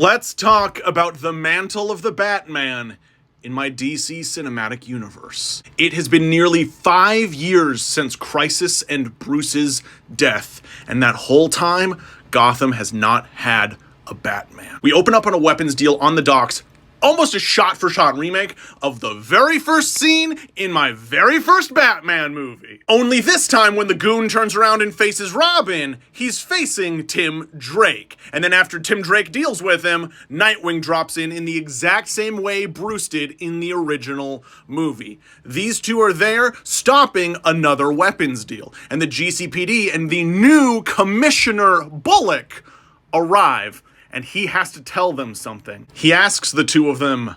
Let's talk about the mantle of the Batman in my DC cinematic universe. It has been nearly 5 years since Crisis and Bruce's death, and that whole time, Gotham has not had a Batman. We open up on a weapons deal on the docks, almost a shot-for-shot remake of the very first scene in my very first Batman movie. Only this time, when the goon turns around and faces Robin, he's facing Tim Drake. And then after Tim Drake deals with him, Nightwing drops in the exact same way Bruce did in the original movie. These two are there, stopping another weapons deal. And the GCPD and the new Commissioner Bullock arrive, and he has to tell them something. He asks the two of them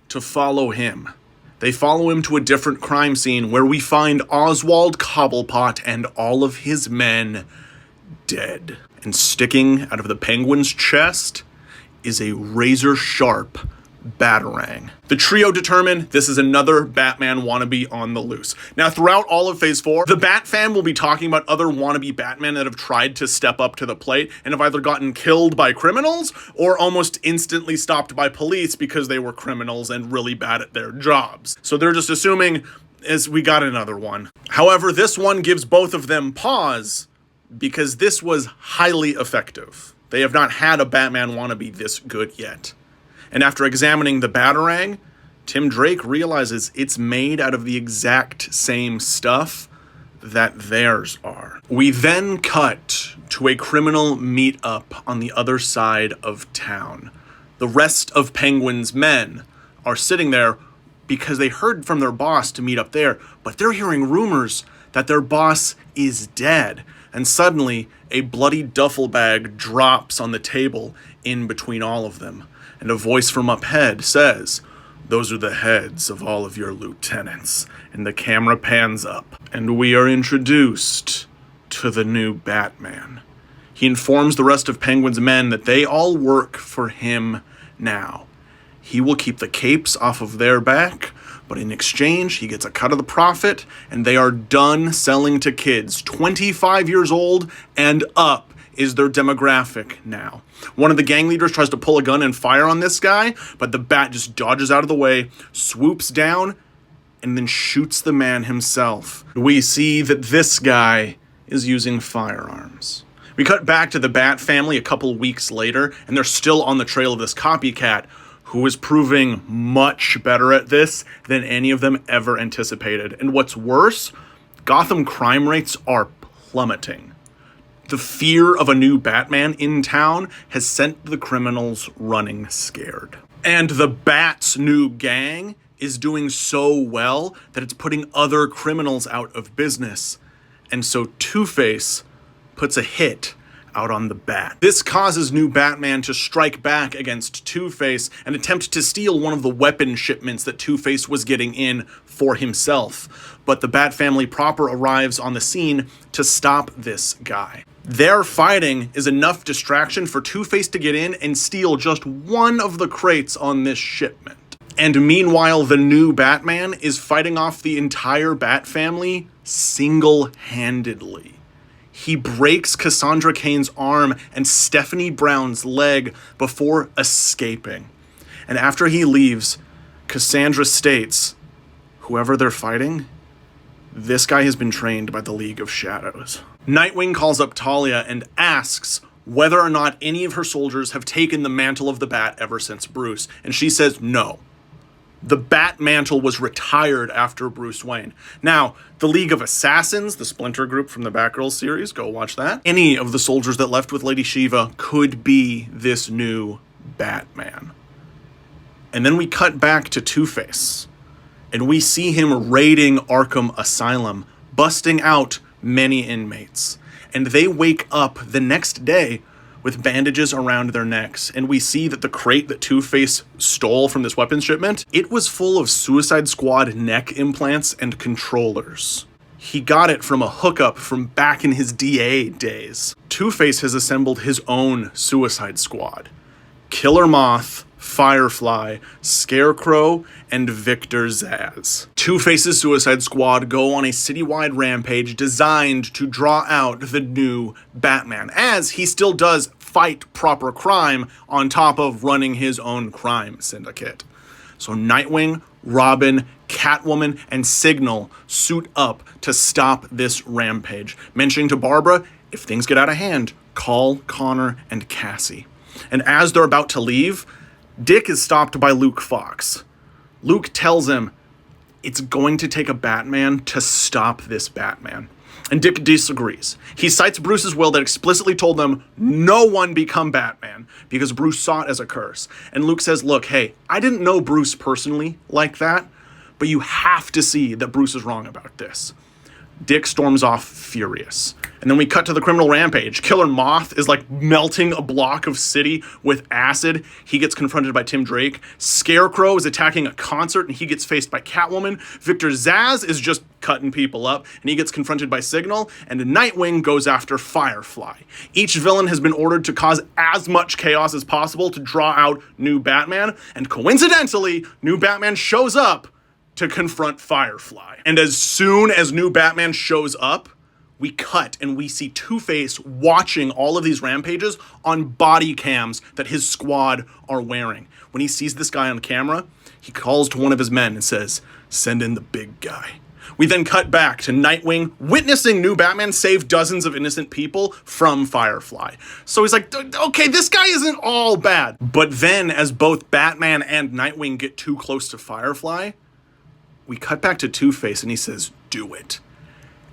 to follow him. They follow him to a different crime scene where we find Oswald Cobblepot and all of his men dead. And sticking out of the Penguin's chest is a razor-sharp batarang. The trio determine this is another Batman wannabe on the loose. Now, throughout all of Phase 4, the Bat Fam will be talking about other wannabe Batmen that have tried to step up to the plate and have either gotten killed by criminals or almost instantly stopped by police because they were criminals and really bad at their jobs. So they're just assuming as we got another one. However, this one gives both of them pause because this was highly effective. They have not had a Batman wannabe this good yet. And after examining the batarang, Tim Drake realizes it's made out of the exact same stuff that theirs are. We then cut to a criminal meet-up on the other side of town. The rest of Penguin's men are sitting there because they heard from their boss to meet up there, but they're hearing rumors that their boss is dead. And suddenly, a bloody duffel bag drops on the table in between all of them. And a voice from up ahead says, "Those are the heads of all of your lieutenants." And the camera pans up, and we are introduced to the new Batman. He informs the rest of Penguin's men that they all work for him now. He will keep the capes off of their back, but in exchange, he gets a cut of the profit, and they are done selling to kids. 25 years old and up is their demographic now. One of the gang leaders tries to pull a gun and fire on this guy, but the Bat just dodges out of the way, swoops down, and then shoots the man himself. We see that this guy is using firearms. We cut back to the Bat family a couple weeks later, and they're still on the trail of this copycat who is proving much better at this than any of them ever anticipated. And what's worse, Gotham crime rates are plummeting. The fear of a new Batman in town has sent the criminals running scared. And the Bat's new gang is doing so well that it's putting other criminals out of business. And so Two-Face puts a hit out on the Bat. This causes new Batman to strike back against Two-Face and attempt to steal one of the weapon shipments that Two-Face was getting in for himself. But the Bat family proper arrives on the scene to stop this guy. Their fighting is enough distraction for Two-Face to get in and steal just one of the crates on this shipment. And meanwhile, the new Batman is fighting off the entire Bat family single-handedly. He breaks Cassandra Cain's arm and Stephanie Brown's leg before escaping. And after he leaves, Cassandra states, whoever they're fighting, this guy has been trained by the League of Shadows. Nightwing calls up Talia and asks whether or not any of her soldiers have taken the mantle of the Bat ever since Bruce, and she says no. The Bat mantle was retired after Bruce Wayne. Now, the League of Assassins, the Splinter group from the Batgirl series, go watch that. Any of the soldiers that left with Lady Shiva could be this new Batman. And then we cut back to Two-Face, and we see him raiding Arkham Asylum, busting out many inmates. And they wake up the next day with bandages around their necks, and we see that the crate that Two-Face stole from this weapons shipment, it was full of Suicide Squad neck implants and controllers. He got it from a hookup from back in his DA days. Two-Face has assembled his own Suicide Squad. Killer Moth, Firefly, Scarecrow, and Victor Zsasz. Two-Face's Suicide Squad go on a citywide rampage designed to draw out the new Batman, as he still does fight proper crime on top of running his own crime syndicate. So Nightwing, Robin, Catwoman, and Signal suit up to stop this rampage, mentioning to Barbara, if things get out of hand, call Connor and Cassie. And as they're about to leave, Dick is stopped by Luke Fox. Luke tells him it's going to take a Batman to stop this Batman. And Dick disagrees. He cites Bruce's will that explicitly told them no one become Batman because Bruce saw it as a curse. And Luke says, look, hey, I didn't know Bruce personally like that, but you have to see that Bruce is wrong about this. Dick storms off furious. And then we cut to the criminal rampage. Killer Moth is like melting a block of city with acid. He gets confronted by Tim Drake. Scarecrow is attacking a concert and he gets faced by Catwoman. Victor Zsasz is just cutting people up and he gets confronted by Signal. And Nightwing goes after Firefly. Each villain has been ordered to cause as much chaos as possible to draw out new Batman. And coincidentally, new Batman shows up to confront Firefly. And as soon as new Batman shows up, we cut and we see Two-Face watching all of these rampages on body cams that his squad are wearing. When he sees this guy on camera, he calls to one of his men and says, send in the big guy. We then cut back to Nightwing witnessing new Batman save dozens of innocent people from Firefly. So he's like, okay, this guy isn't all bad. But then as both Batman and Nightwing get too close to Firefly, we cut back to Two-Face and he says, do it.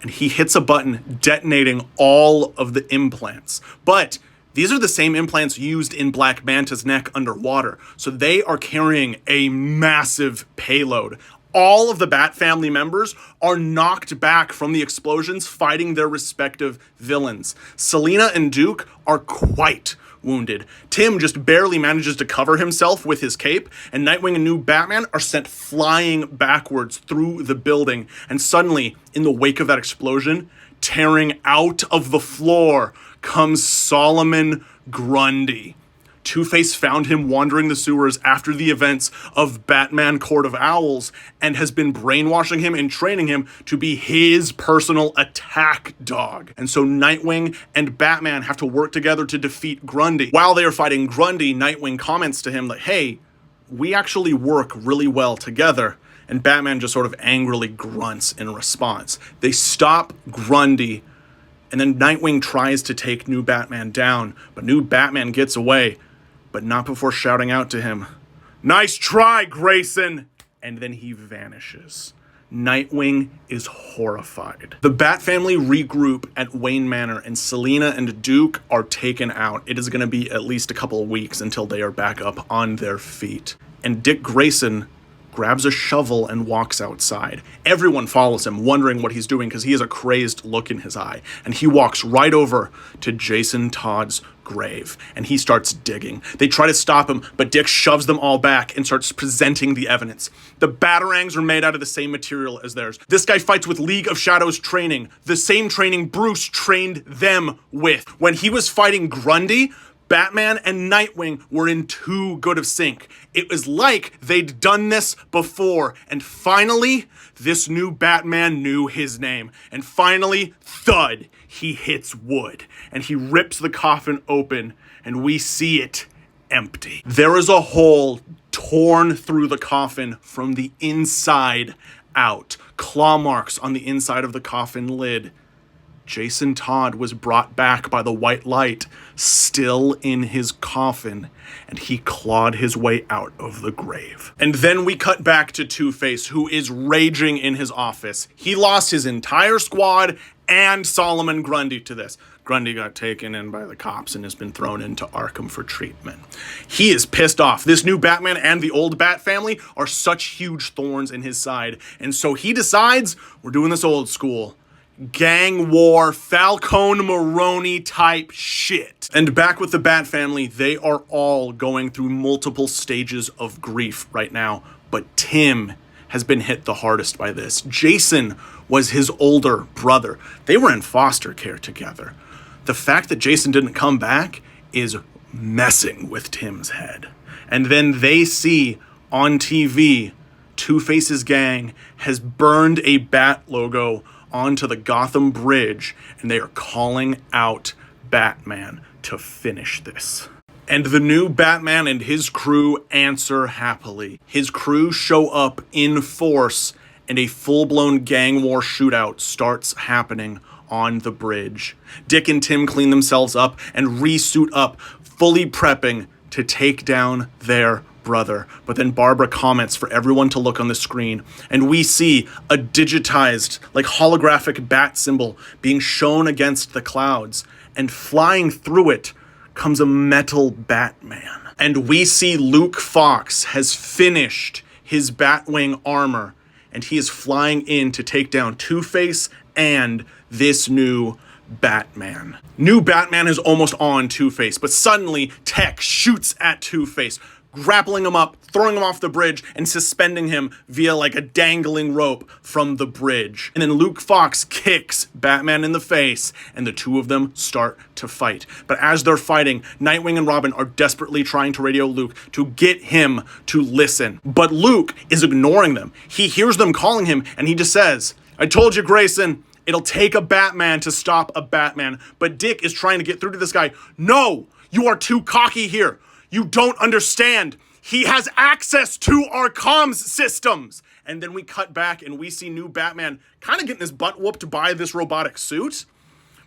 And he hits a button detonating all of the implants. But these are the same implants used in Black Manta's neck underwater. So they are carrying a massive payload. All of the BatFamily members are knocked back from the explosions fighting their respective villains. Selina and Duke are quite wounded. Tim just barely manages to cover himself with his cape, and Nightwing and new Batman are sent flying backwards through the building. And suddenly, in the wake of that explosion, tearing out of the floor comes Solomon Grundy. Two-Face found him wandering the sewers after the events of Batman Court of Owls and has been brainwashing him and training him to be his personal attack dog. And so Nightwing and Batman have to work together to defeat Grundy. While they are fighting Grundy, Nightwing comments to him that, hey, we actually work really well together. And Batman just sort of angrily grunts in response. They stop Grundy, and then Nightwing tries to take new Batman down, but new Batman gets away. But not before shouting out to him, nice try, Grayson! And then he vanishes. Nightwing is horrified. The BatFamily regroup at Wayne Manor, and Selina and Duke are taken out. It is going to be at least a couple of weeks until they are back up on their feet. And Dick Grayson grabs a shovel and walks outside. Everyone follows him, wondering what he's doing because he has a crazed look in his eye. And he walks right over to Jason Todd's grave, and he starts digging. They try to stop him, but Dick shoves them all back and starts presenting the evidence. The batarangs are made out of the same material as theirs. This guy fights with League of Shadows training, the same training Bruce trained them with. When he was fighting Grundy, Batman and Nightwing were in too good of sync. It was like they'd done this before. And finally, this new Batman knew his name. And finally, thud, he hits wood. And he rips the coffin open, and we see it empty. There is a hole torn through the coffin from the inside out. Claw marks on the inside of the coffin lid. Jason Todd was brought back by the white light, still in his coffin, and he clawed his way out of the grave. And then we cut back to Two-Face, who is raging in his office. He lost his entire squad and Solomon Grundy to this. Grundy got taken in by the cops and has been thrown into Arkham for treatment. He is pissed off. This new Batman and the old BatFamily are such huge thorns in his side, and so he decides, we're doing this old school. Gang war, Falcone Maroney type shit. And back with the BatFamily, they are all going through multiple stages of grief right now. But Tim has been hit the hardest by this. Jason was his older brother. They were in foster care together. The fact that Jason didn't come back is messing with Tim's head. And then they see on TV Two-Face's gang has burned a bat logo onto the Gotham Bridge, and they are calling out Batman to finish this. And the new Batman and his crew answer happily. His crew show up in force, and a full-blown gang war shootout starts happening on the bridge. Dick and Tim clean themselves up and re-suit up, fully prepping to take down their brother. But then Barbara comments for everyone to look on the screen, and we see a digitized, like holographic bat symbol being shown against the clouds, and flying through it comes a metal Batman. And we see Luke Fox has finished his Batwing armor, and he is flying in to take down Two-Face and this new Batman. New Batman is almost on Two-Face, but suddenly Tech shoots at Two-Face, grappling him up, throwing him off the bridge, and suspending him via like a dangling rope from the bridge. And then Luke Fox kicks Batman in the face, and the two of them start to fight. But as they're fighting, Nightwing and Robin are desperately trying to radio Luke to get him to listen. But Luke is ignoring them. He hears them calling him, and he just says, "I told you, Grayson, it'll take a Batman to stop a Batman." But Dick is trying to get through to this guy. "No, you are too cocky here. You don't understand. He has access to our comms systems." And then we cut back and we see new Batman kind of getting his butt whooped by this robotic suit.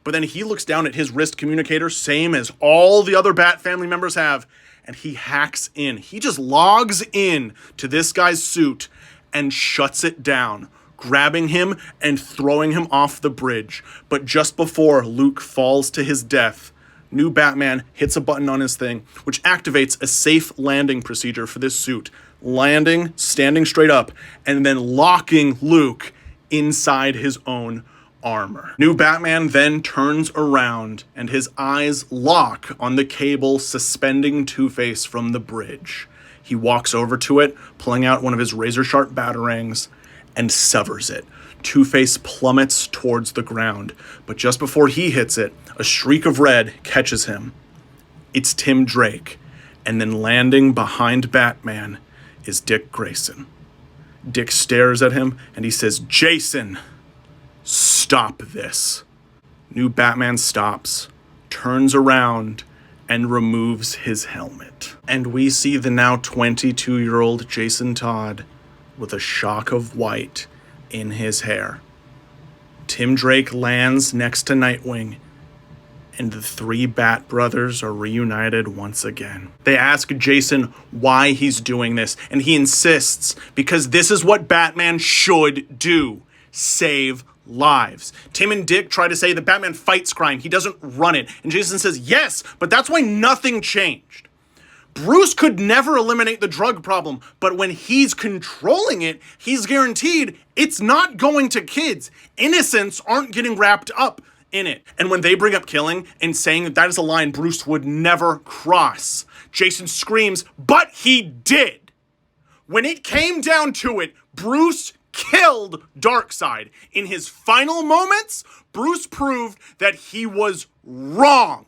But then he looks down at his wrist communicator, same as all the other Bat family members have, and he hacks in. He just logs in to this guy's suit and shuts it down, grabbing him and throwing him off the bridge. But just before Luke falls to his death, new Batman hits a button on his thing, which activates a safe landing procedure for this suit, landing, standing straight up, and then locking Luke inside his own armor. New Batman then turns around, and his eyes lock on the cable suspending Two-Face from the bridge. He walks over to it, pulling out one of his razor-sharp batarangs, and severs it. Two-Face plummets towards the ground, but just before he hits it, a streak of red catches him. It's Tim Drake, and then landing behind Batman is Dick Grayson. Dick stares at him, and he says, "Jason, stop this." New Batman stops, turns around, and removes his helmet. And we see the now 22-year-old Jason Todd with a shock of white in his hair. Tim Drake lands next to Nightwing, and the three Bat brothers are reunited once again. They ask Jason why he's doing this, and he insists because this is what Batman should do: save lives. Tim and Dick try to say that Batman fights crime, he doesn't run it, and Jason says yes, but that's why nothing changed. Bruce could never eliminate the drug problem, but when he's controlling it, he's guaranteed it's not going to kids. Innocents aren't getting wrapped up in it. And when they bring up killing and saying that that is a line Bruce would never cross, Jason screams, "But he did!" When it came down to it, Bruce killed Darkseid. In his final moments, Bruce proved that he was wrong.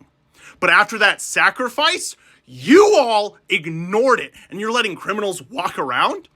But after that sacrifice, you all ignored it, and you're letting criminals walk around?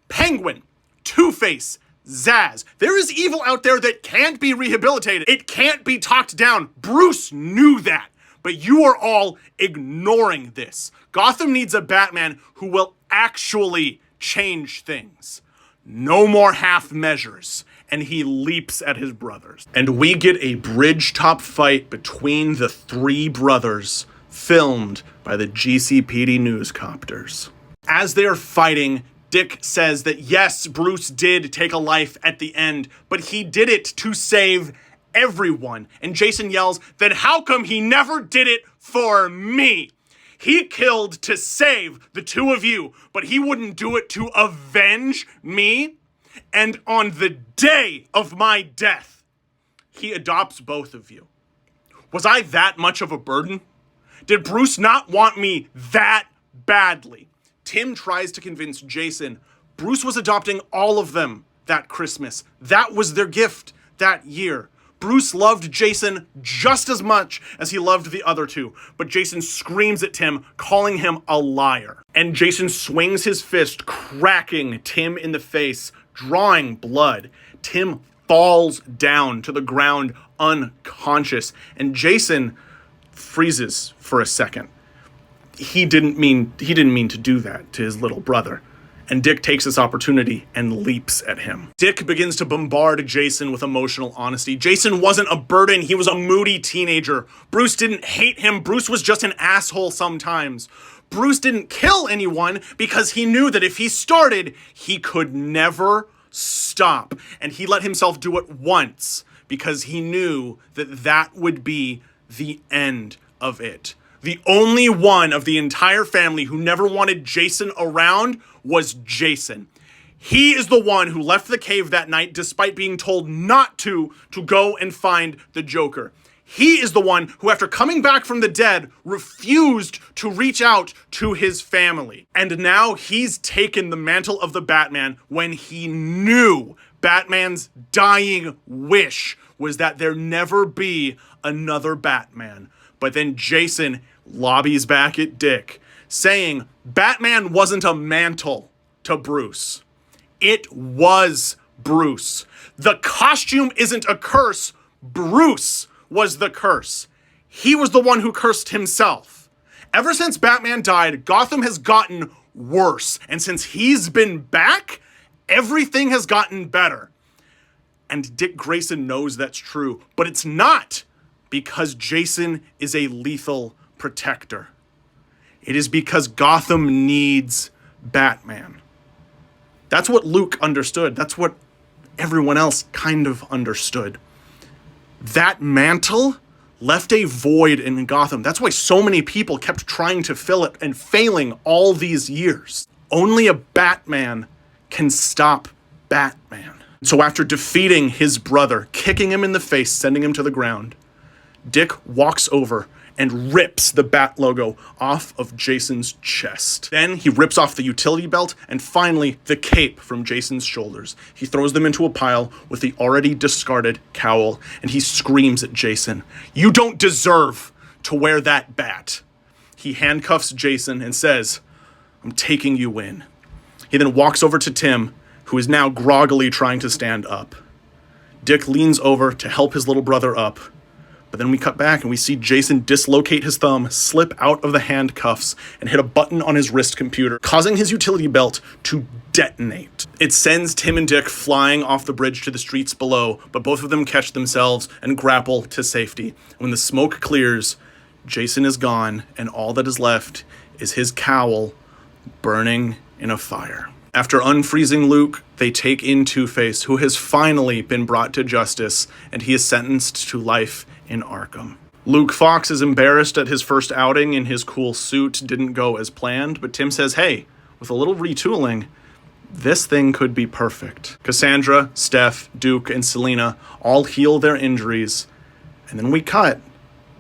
Penguin, Two-Face, Zsasz. There is evil out there that can't be rehabilitated. It can't be talked down. Bruce knew that, but you are all ignoring this. Gotham needs a Batman who will actually change things. No more half measures. And he leaps at his brothers. And we get a bridge top fight between the three brothers, filmed by the GCPD newscopters. As they are fighting, Dick says that yes, Bruce did take a life at the end, but he did it to save everyone. And Jason yells, "Then how come he never did it for me? He killed to save the two of you, but he wouldn't do it to avenge me. And on the day of my death, he adopts both of you. Was I that much of a burden? Did Bruce not want me that badly?" Tim tries to convince Jason Bruce was adopting all of them that Christmas. That was their gift that year. Bruce loved Jason just as much as he loved the other two, but Jason screams at Tim, calling him a liar. And Jason swings his fist, cracking Tim in the face, drawing blood. Tim falls down to the ground unconscious, and Jason freezes for a second. He didn't mean to do that to his little brother. And Dick takes this opportunity and leaps at him. Dick begins to bombard Jason with emotional honesty. Jason wasn't a burden, he was a moody teenager. Bruce didn't hate him, Bruce was just an asshole sometimes. Bruce didn't kill anyone because he knew that if he started, he could never stop. And he let himself do it once because he knew that that would be the end of it. The only one of the entire family who never wanted Jason around was Jason. He is the one who left the cave that night despite being told not to go and find the Joker. He is the one who, after coming back from the dead, refused to reach out to his family. And now he's taken the mantle of the Batman when he knew Batman's dying wish was that there never be another Batman. But then Jason lobbies back at Dick, saying Batman wasn't a mantle to Bruce. It was Bruce. The costume isn't a curse. Bruce was the curse. He was the one who cursed himself. Ever since Batman died, Gotham has gotten worse. And since he's been back, everything has gotten better. And Dick Grayson knows that's true, but it's not because Jason is a lethal protector. It is because Gotham needs Batman. That's what Luke understood. That's what everyone else kind of understood. That mantle left a void in Gotham. That's why so many people kept trying to fill it and failing all these years. Only a Batman can stop Batman. So after defeating his brother, kicking him in the face, sending him to the ground, Dick walks over and rips the Bat logo off of Jason's chest. Then he rips off the utility belt and finally the cape from Jason's shoulders. He throws them into a pile with the already discarded cowl and he screams at Jason, "You don't deserve to wear that bat." He handcuffs Jason and says, "I'm taking you in." He then walks over to Tim, who is now groggily trying to stand up. Dick leans over to help his little brother up. But then we cut back and we see Jason dislocate his thumb, slip out of the handcuffs, and hit a button on his wrist computer, causing his utility belt to detonate. It sends Tim and Dick flying off the bridge to the streets below, but both of them catch themselves and grapple to safety. When the smoke clears, Jason is gone, and all that is left is his cowl burning in a fire. After unfreezing Luke, they take in Two-Face, who has finally been brought to justice, and he is sentenced to life in Arkham. Luke Fox is embarrassed at his first outing in his cool suit didn't go as planned, but Tim says, hey, with a little retooling, this thing could be perfect. Cassandra, Steph, Duke, and Selina all heal their injuries, and then we cut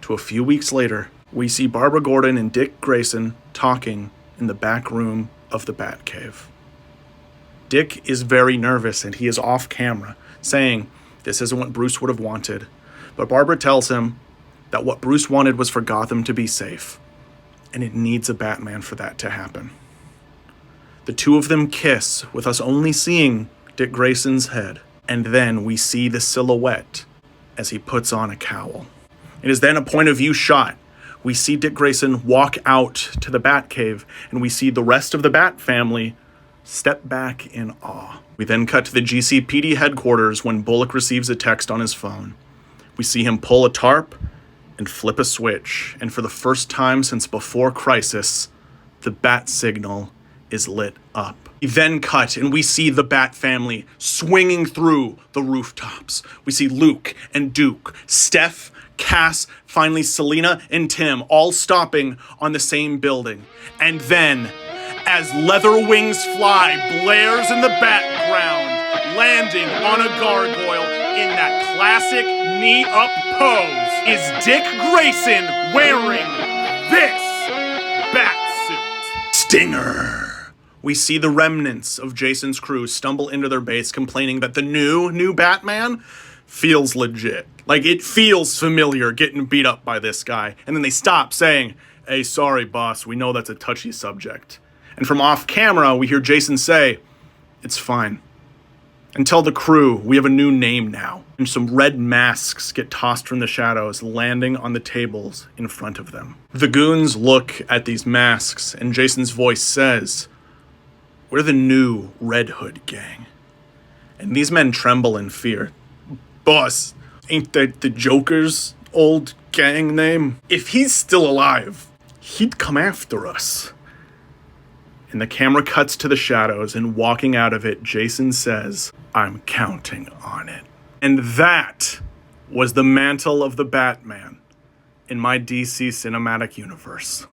to a few weeks later. We see Barbara Gordon and Dick Grayson talking in the back room of the Batcave. Dick is very nervous and he is off camera, saying this isn't what Bruce would have wanted. But Barbara tells him that what Bruce wanted was for Gotham to be safe, and it needs a Batman for that to happen. The two of them kiss, with us only seeing Dick Grayson's head, and then we see the silhouette as he puts on a cowl. It is then a point of view shot. We see Dick Grayson walk out to the Batcave, and we see the rest of the Bat family step back in awe. We then cut to the GCPD headquarters when Bullock receives a text on his phone. We see him pull a tarp and flip a switch, and for the first time since before Crisis, the Bat signal is lit up. We then cut and we see the Bat family swinging through the rooftops. We see Luke and Duke, Steph, Cass, finally Selina and Tim all stopping on the same building. And then, as Leather Wings Fly blares in the background, landing on a gargoyle in that classic knee-up pose, is Dick Grayson wearing this Batsuit. Stinger! We see the remnants of Jason's crew stumble into their base complaining that the new Batman feels legit. Like, it feels familiar getting beat up by this guy. And then they stop saying, "Hey, sorry, boss, we know that's a touchy subject." And from off camera, we hear Jason say, "It's fine. And tell the crew we have a new name now." And some red masks get tossed from the shadows, landing on the tables in front of them. The goons look at these masks, and Jason's voice says, "We're the new Red Hood gang." And these men tremble in fear. "Boss, ain't that the Joker's old gang name? If he's still alive, he'd come after us." And the camera cuts to the shadows, and walking out of it, Jason says, "I'm counting on it." And that was the Mantle of the Batman in my DC cinematic universe.